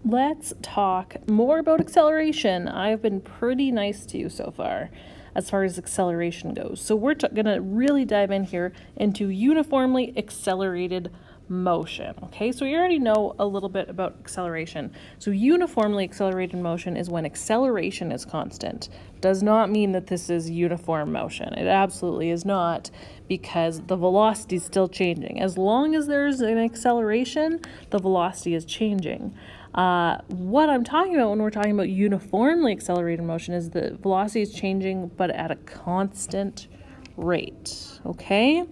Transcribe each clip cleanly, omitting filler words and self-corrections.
let's talk more about acceleration. I've been pretty nice to you so far as acceleration goes. So we're going to really dive in here into uniformly accelerated motion. Okay, so you already know a little bit about acceleration. So uniformly accelerated motion is when acceleration is constant. Does not mean that this is uniform motion. It absolutely is not, because the velocity is still changing. As long as there's an acceleration, the velocity is changing. What I'm talking about when we're talking about uniformly accelerated motion is the velocity is changing, but at a constant rate. Okay,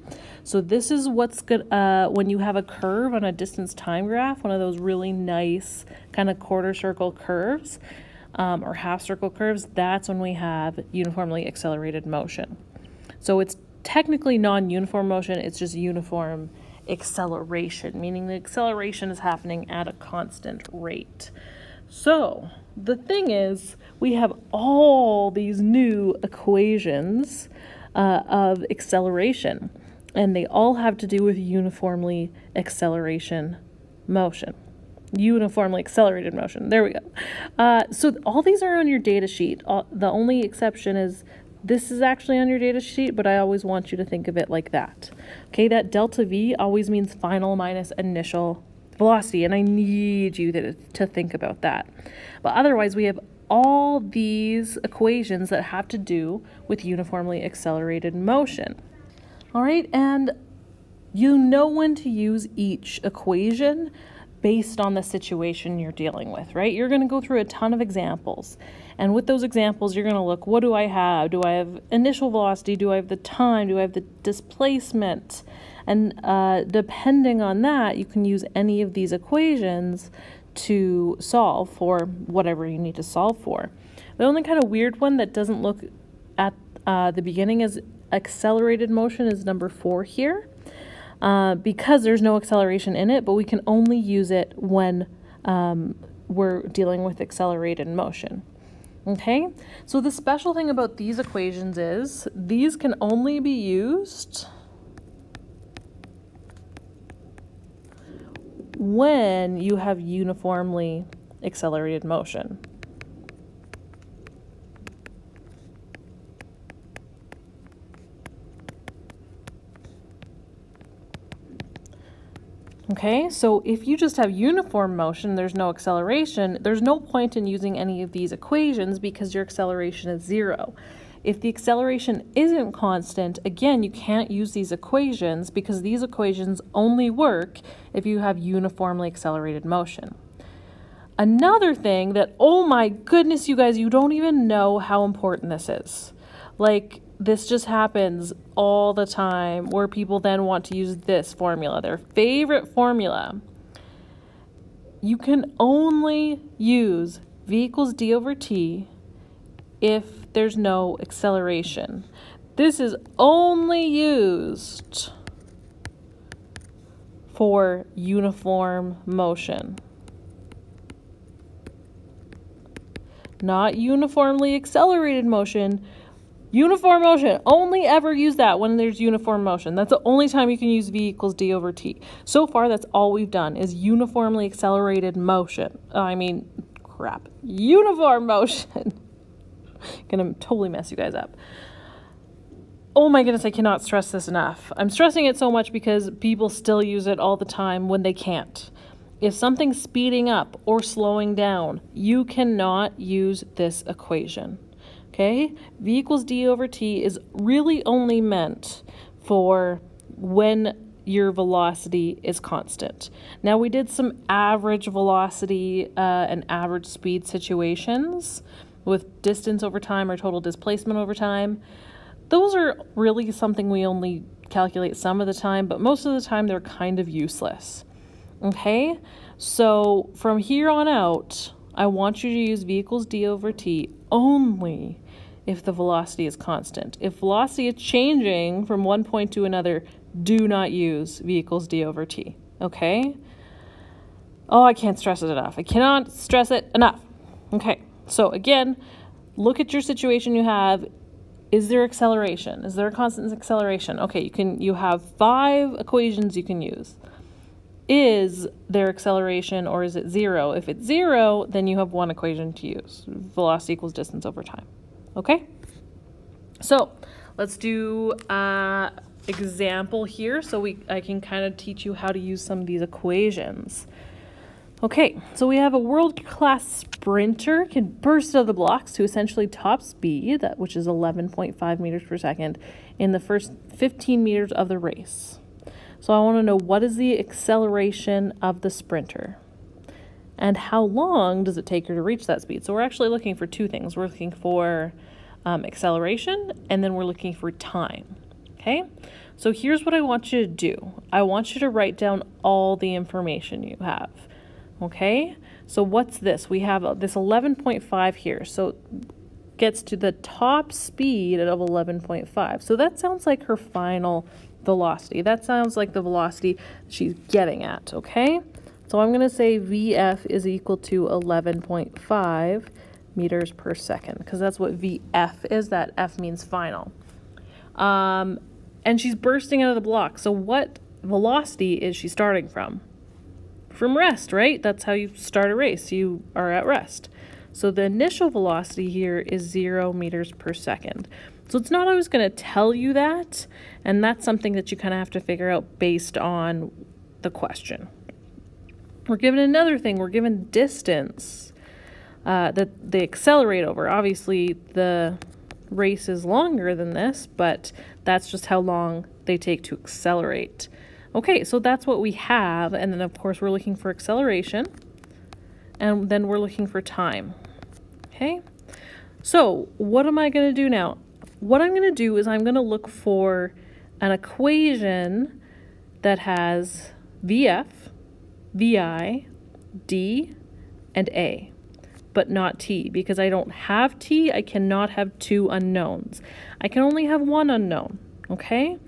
so this is what's good when you have a curve on a distance time graph, one of those really nice kind of quarter circle curves or half circle curves. That's when we have uniformly accelerated motion. So it's technically non-uniform motion, it's just uniform acceleration, meaning the acceleration is happening at a constant rate. So the thing is, we have all these new equations of acceleration, and they all have to do with uniformly accelerated motion. There we go. So all these are on your data sheet. The only exception is this is actually on your data sheet, but I always want you to think of it like that. Okay, that delta V always means final minus initial velocity, and I need you to think about that. But otherwise, we have all these equations that have to do with uniformly accelerated motion. All right, and you know when to use each equation based on the situation you're dealing with, right? You're going to go through a ton of examples. And with those examples, you're going to look, what do I have? Do I have initial velocity? Do I have the time? Do I have the displacement? And depending on that, you can use any of these equations to solve for whatever you need to solve for. The only kind of weird one that doesn't look at the beginning as accelerated motion is number 4 here, because there's no acceleration in it, but we can only use it when we're dealing with accelerated motion. Okay, so the special thing about these equations is these can only be used when you have uniformly accelerated motion. Okay, so if you just have uniform motion, there's no acceleration, there's no point in using any of these equations because your acceleration is 0. If the acceleration isn't constant, again, you can't use these equations because these equations only work if you have uniformly accelerated motion. Another thing that, oh my goodness, you guys, you don't even know how important this is. Like, this just happens all the time where people then want to use this formula, their favorite formula. You can only use V equals d over t if there's no acceleration. This is only used for uniform motion, not uniformly accelerated motion. Uniform motion, only ever use that when there's uniform motion. That's the only time you can use V equals d over t. So far, that's all we've done is uniformly accelerated motion. Uniform motion. Gonna totally mess you guys up. Oh my goodness, I cannot stress this enough. I'm stressing it so much because people still use it all the time when they can't. If something's speeding up or slowing down, you cannot use this equation. Okay, V equals d over t is really only meant for when your velocity is constant. Now, we did some average velocity and average speed situations with distance over time or total displacement over time. Those are really something we only calculate some of the time, but most of the time they're kind of useless. Okay, so from here on out, I want you to use V equals d over t only if the velocity is constant. If velocity is changing from one point to another, do not use V equals d over t, okay? Oh, I can't stress it enough. I cannot stress it enough. Okay, so again, look at your situation you have. Is there acceleration? Is there a constant acceleration? Okay, you have 5 equations you can use. is their acceleration or is it 0? If it's 0, then you have one equation to use. Velocity equals distance over time. Okay? So let's do an example here so I can kind of teach you how to use some of these equations. Okay, so we have a world-class sprinter can burst out of the blocks to essentially top speed, which is 11.5 meters per second, in the first 15 meters of the race. So I want to know, what is the acceleration of the sprinter? And how long does it take her to reach that speed? So we're actually looking for two things. We're looking for acceleration, and then we're looking for time. Okay, so here's what I want you to do. I want you to write down all the information you have. Okay, so what's this? We have this 11.5 here, so gets to the top speed of 11.5. So that sounds like her final velocity. That sounds like the velocity she's getting at, okay? So I'm going to say VF is equal to 11.5 meters per second, because that's what VF is. That F means final. And she's bursting out of the block. So what velocity is she starting from? From rest, right? That's how you start a race. You are at rest. So the initial velocity here is 0 meters per second. So it's not always going to tell you that, and that's something that you kind of have to figure out based on the question. We're given another thing. We're given distance that they accelerate over. Obviously, the race is longer than this, but that's just how long they take to accelerate. Okay, so that's what we have, and then of course we're looking for acceleration, and then we're looking for time. Okay, so what am I going to do now? What I'm going to do is I'm going to look for an equation that has VF, VI, D, and A, but not T, because I don't have T. I cannot have two unknowns. I can only have one unknown, okay?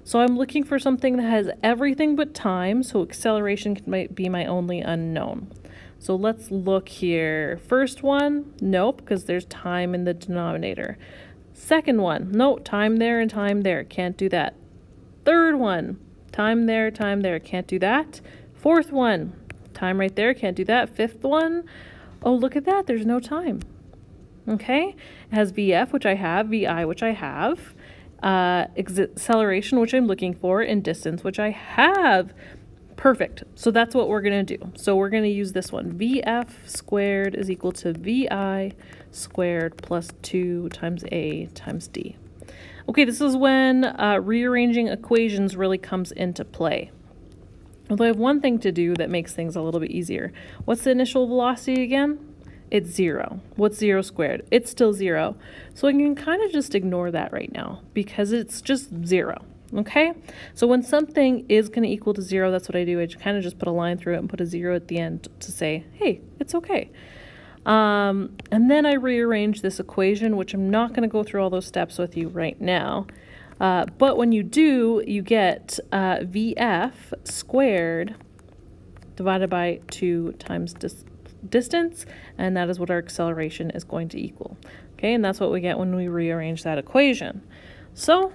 So I'm looking for something that has everything but time, so acceleration might be my only unknown. So let's look here. First one, nope, because there's time in the denominator. Second one, no, time there and time there, can't do that. Third one, time there, can't do that. Fourth one, time right there, can't do that. Fifth one, oh, look at that, there's no time. Okay, it has VF, which I have, VI, which I have. Acceleration, which I'm looking for, and distance, which I have. Perfect. So that's what we're going to do. So we're going to use this one. VF squared is equal to VI squared plus 2 times A times D. Okay, this is when rearranging equations really comes into play. Although I have one thing to do that makes things a little bit easier. What's the initial velocity again? It's 0. What's 0 squared? It's still 0. So I can kind of just ignore that right now because it's just 0. Okay? So when something is going to equal to 0, that's what I do. I kind of just put a line through it and put a 0 at the end to say, hey, it's okay. And then I rearrange this equation, which I'm not going to go through all those steps with you right now. But when you do, you get VF squared divided by 2 times distance, and that is what our acceleration is going to equal. Okay, and that's what we get when we rearrange that equation. So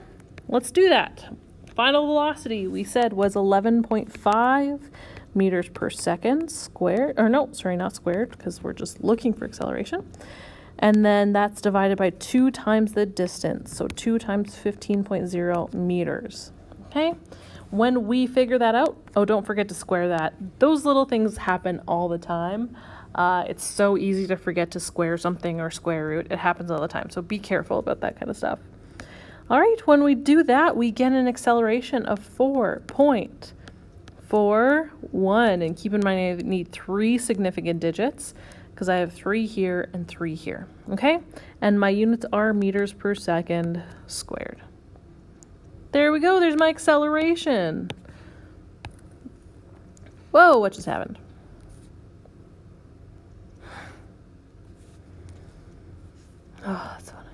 let's do that. Final velocity we said was 11.5 meters per second squared, or no, sorry, not squared, because we're just looking for acceleration. And then that's divided by 2 times the distance, so 2 times 15.0 meters. Okay, when we figure that out, oh, don't forget to square that. Those little things happen all the time. It's so easy to forget to square something or square root. It happens all the time, so be careful about that kind of stuff. All right, when we do that, we get an acceleration of 4.41, and keep in mind I need 3 significant digits because I have 3 here and 3 here, okay? And my units are meters per second squared. There we go, there's my acceleration. Whoa, what just happened? Oh, that's funny.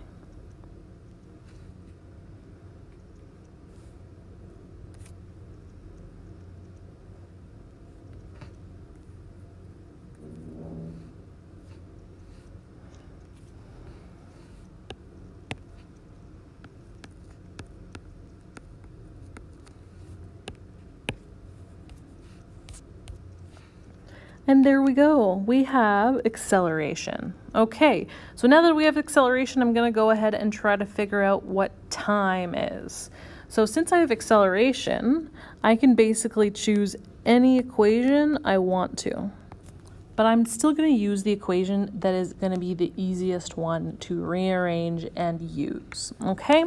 And there we go. We have acceleration. Okay, so now that we have acceleration, I'm going to go ahead and try to figure out what time is. So since I have acceleration, I can basically choose any equation I want to. But I'm still going to use the equation that is going to be the easiest one to rearrange and use. Okay?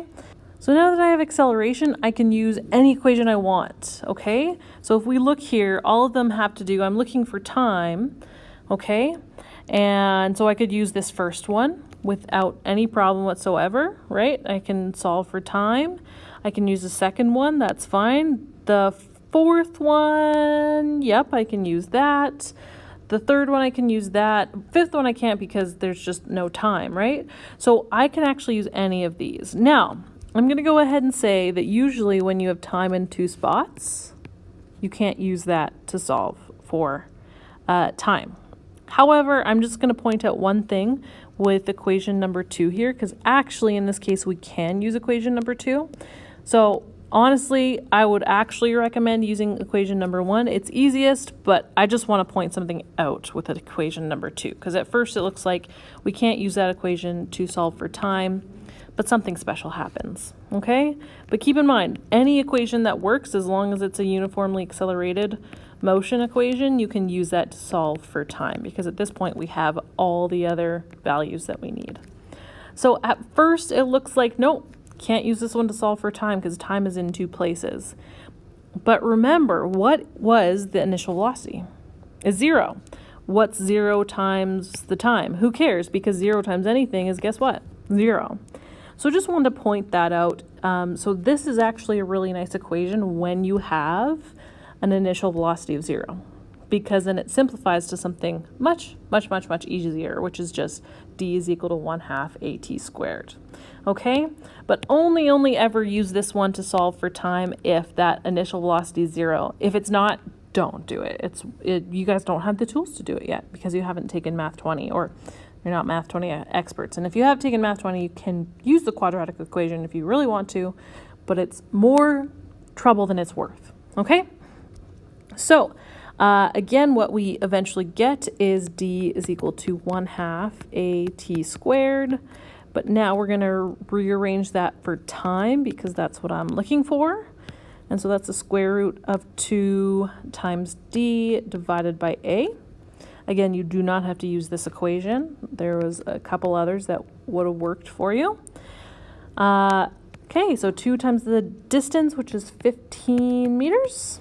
So now that I have acceleration, I can use any equation I want, okay? So if we look here, all of them have to do, I'm looking for time, okay? And so I could use this first one without any problem whatsoever, right? I can solve for time. I can use the second one, that's fine. The fourth one, yep, I can use that. The third one, I can use that. Fifth one, I can't because there's just no time, right? So I can actually use any of these. Now, I'm going to go ahead and say that usually when you have time in two spots, you can't use that to solve for time. However, I'm just going to point out one thing with equation number 2 here, because actually in this case we can use equation number 2. So honestly, I would actually recommend using equation number 1. It's easiest, but I just want to point something out with equation number 2, because at first it looks like we can't use that equation to solve for time, but something special happens, okay? But keep in mind, any equation that works, as long as it's a uniformly accelerated motion equation, you can use that to solve for time, because at this point we have all the other values that we need. So at first it looks like, nope, can't use this one to solve for time because time is in two places. But remember, what was the initial velocity? It's 0. What's 0 times the time? Who cares? Because 0 times anything is, guess what? 0. So just wanted to point that out. So this is actually a really nice equation when you have an initial velocity of 0, because then it simplifies to something much easier, which is just d is equal to 1/2 at squared. Okay, but only ever use this one to solve for time if that initial velocity is 0. If it's not, don't do it. You guys don't have the tools to do it yet because you haven't taken Math 20, or you're not Math 20 experts. And if you have taken Math 20, you can use the quadratic equation if you really want to, but it's more trouble than it's worth. Okay, so again, what we eventually get is d is equal to 1/2 at squared. But now we're going to rearrange that for time because that's what I'm looking for. And so that's the square root of 2 times d divided by a. Again, you do not have to use this equation. There was a couple others that would have worked for you. Okay, so 2 times the distance, which is 15 meters,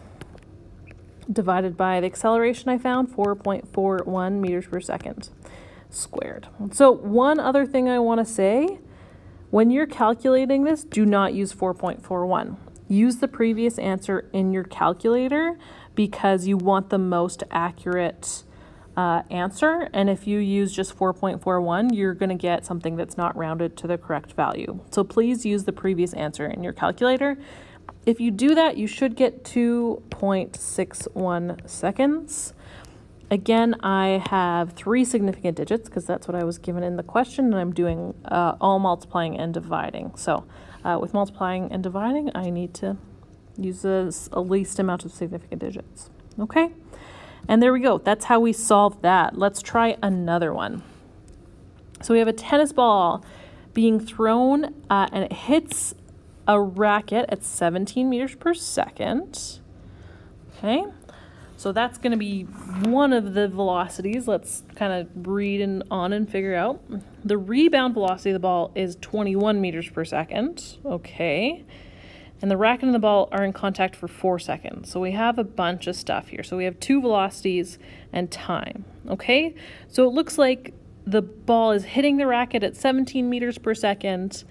divided by the acceleration I found, 4.41 meters per second squared. So one other thing I want to say, when you're calculating this, do not use 4.41. Use the previous answer in your calculator because you want the most accurate answer. And if you use just 4.41, you're going to get something that's not rounded to the correct value. So please use the previous answer in your calculator. If you do that, you should get 2.61 seconds. Again, I have 3 significant digits because that's what I was given in the question, and I'm doing all multiplying and dividing. So with multiplying and dividing, I need to use the least amount of significant digits. Okay, and there we go. That's how we solve that. Let's try another one. So we have a tennis ball being thrown and it hits a racket at 17 meters per second. Okay. So that's going to be one of the velocities. Let's kind of read on and figure out. The rebound velocity of the ball is 21 meters per second. Okay. And the racket and the ball are in contact for 4 seconds. So we have a bunch of stuff here. So we have 2 velocities and time. Okay. So it looks like the ball is hitting the racket at 17 meters per second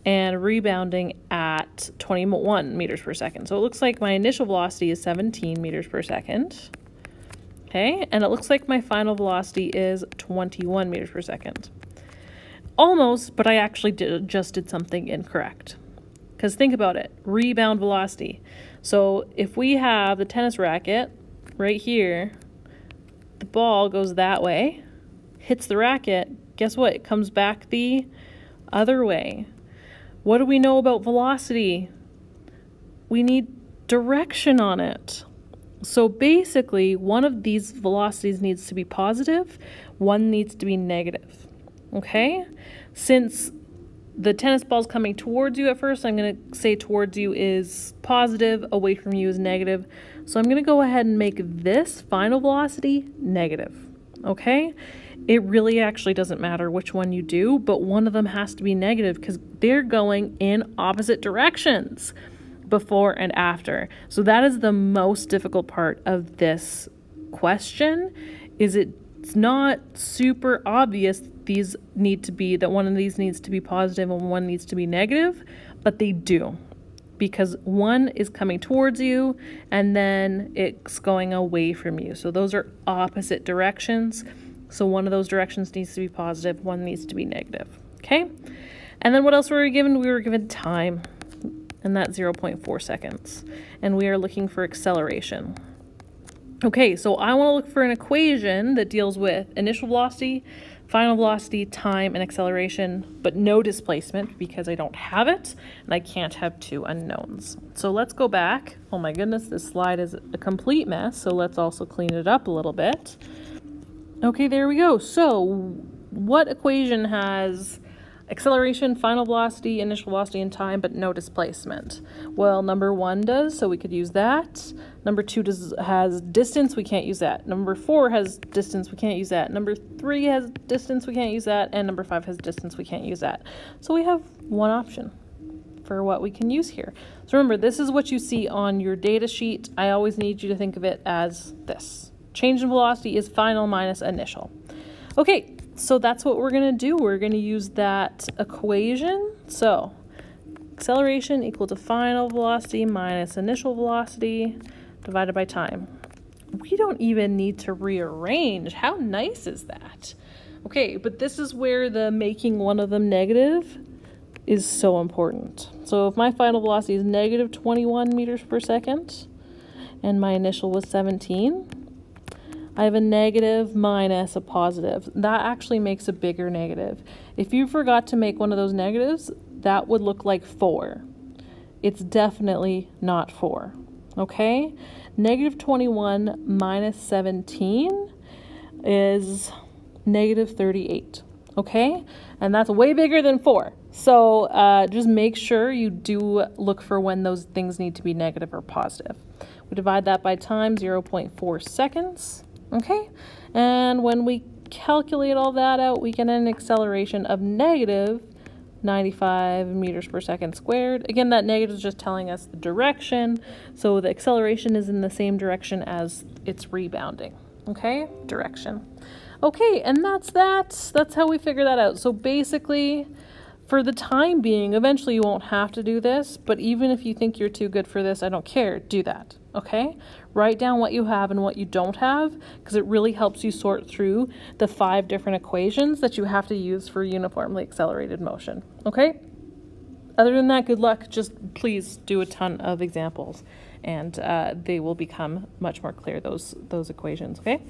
and rebounding at 21 meters per second. So it looks like my initial velocity is 17 meters per second. Okay, and it looks like my final velocity is 21 meters per second. Almost, but I actually just did something incorrect. Because think about it, rebound velocity. So if we have the tennis racket right here, the ball goes that way, hits the racket, guess what? It comes back the other way. What do we know about velocity? We need direction on it. So basically, one of these velocities needs to be positive, one needs to be negative, okay? Since the tennis ball's coming towards you at first, I'm going to say towards you is positive, away from you is negative. So I'm going to go ahead and make this final velocity negative, okay? It really actually doesn't matter which one you do, but one of them has to be negative because they're going in opposite directions before and after. So that is the most difficult part of this question, is it's not super obvious these need to be, that one of these needs to be positive and one needs to be negative, but they do, because one is coming towards you and then it's going away from you. So those are opposite directions. So one of those directions needs to be positive, one needs to be negative, okay? And then what else were we given? We were given time, and that's 0.4 seconds. And we are looking for acceleration. Okay, so I want to look for an equation that deals with initial velocity, final velocity, time, and acceleration, but no displacement because I don't have it, and I can't have two unknowns. So let's go back. Oh my goodness, this slide is a complete mess, so let's also clean it up a little bit. Okay, there we go. So what equation has acceleration, final velocity, initial velocity, and time, but no displacement? Well, number 1 does, so we could use that. Number 2 has distance, we can't use that. Number 4 has distance, we can't use that. Number 3 has distance, we can't use that. And number 5 has distance, we can't use that. So we have one option for what we can use here. So remember, this is what you see on your data sheet. I always need you to think of it as this. Change in velocity is final minus initial. Okay, so that's what we're going to do. We're going to use that equation. So acceleration equal to final velocity minus initial velocity divided by time. We don't even need to rearrange. How nice is that? Okay, but this is where the making one of them negative is so important. So if my final velocity is negative 21 meters per second and my initial was 17, I have a negative minus a positive. That actually makes a bigger negative. If you forgot to make one of those negatives, that would look like 4. It's definitely not 4, okay? Negative 21 minus 17 is negative 38, okay? And that's way bigger than 4. So just make sure you do look for when those things need to be negative or positive. We divide that by time, 0.4 seconds. Okay, and when we calculate all that out, we get an acceleration of negative 95 meters per second squared. Again, that negative is just telling us the direction, so the acceleration is in the same direction as it's rebounding. Okay, direction. Okay, and that's that. That's how we figure that out. So basically, for the time being, eventually you won't have to do this, but even if you think you're too good for this, I don't care, do that, okay? Write down what you have and what you don't have, because it really helps you sort through the 5 different equations that you have to use for uniformly accelerated motion, okay? Other than that, good luck. Just please do a ton of examples, and they will become much more clear, those equations, okay?